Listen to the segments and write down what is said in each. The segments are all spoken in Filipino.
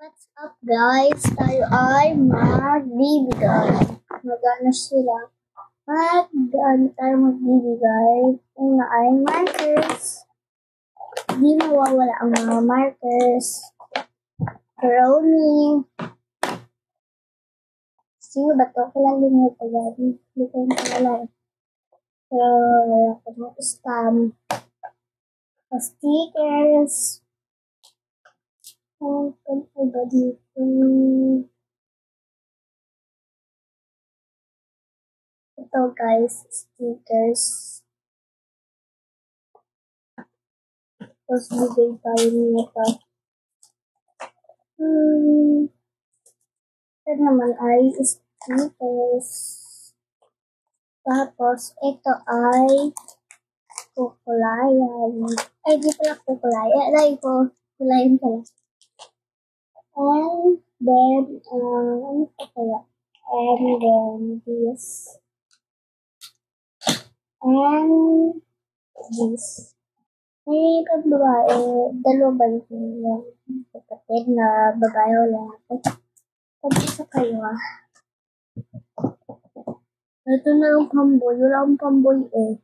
What's up guys? Tayo ay magbibigay. Magano sila? Tayo magbibigay. Una ay markers. Di mawawala ang mga markers. Drawing. Sino ba ito? Kilala mo ito yan. Hindi ko yung kilala eh. Pero wala ko ng stamp. Stickers. Iba dito. Ito guys, stickers. Tapos bigay tayo nito. Ito naman ay stickers. Tapos ito ay kukulayan. Ay, di pala kukulayan. Ay, kukulayan pala. And then, ano pa kaya? And then this. And this. May ikang babae, dalawa ba yung kapatid na babae o lalaki? Pag-isa kayo ah. Ito na yung pamboy. Wala akong pamboy eh.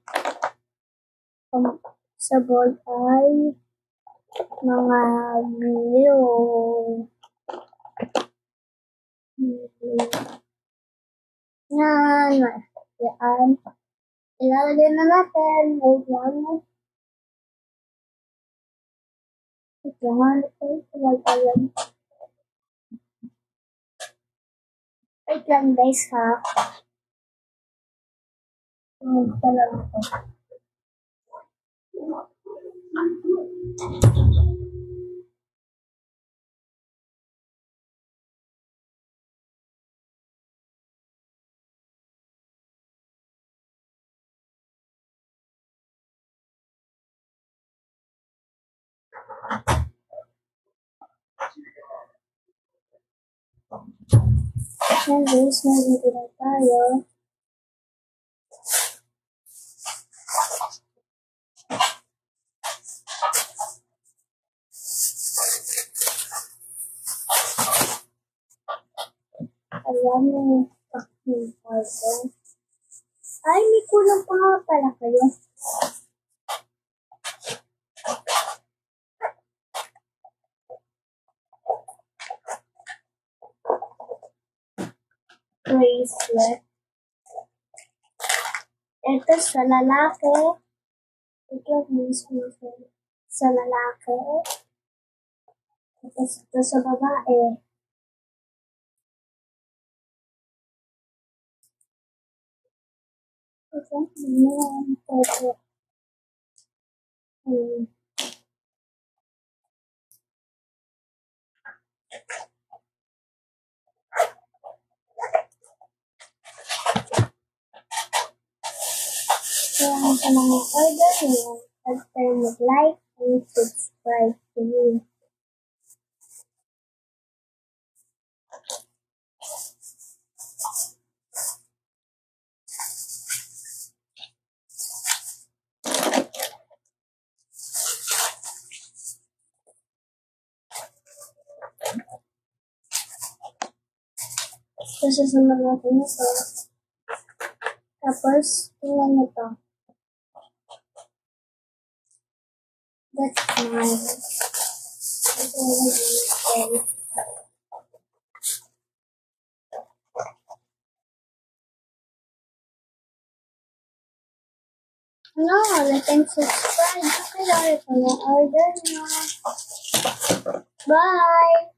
Sa boy ay mga blue. Yan. Yan. Ilalagay na natin. Wait lang. Wait lang guys ha. Talaga ito. And guys, nandito na tayo. Ayan yung packing order. Ay, may kulang pa nga pala kayo. Bracelet. Ito sa lalaki. Ito mismo sa lalaki. Ito sa babae. Ito Kaya sa mga order nyo, after mag-like and subscribe to me. Kasi susunod natin ito. Tapos, tingnan nyo ito. That's mine. No, like and subscribe. Kaya ito yung order nyo. Bye!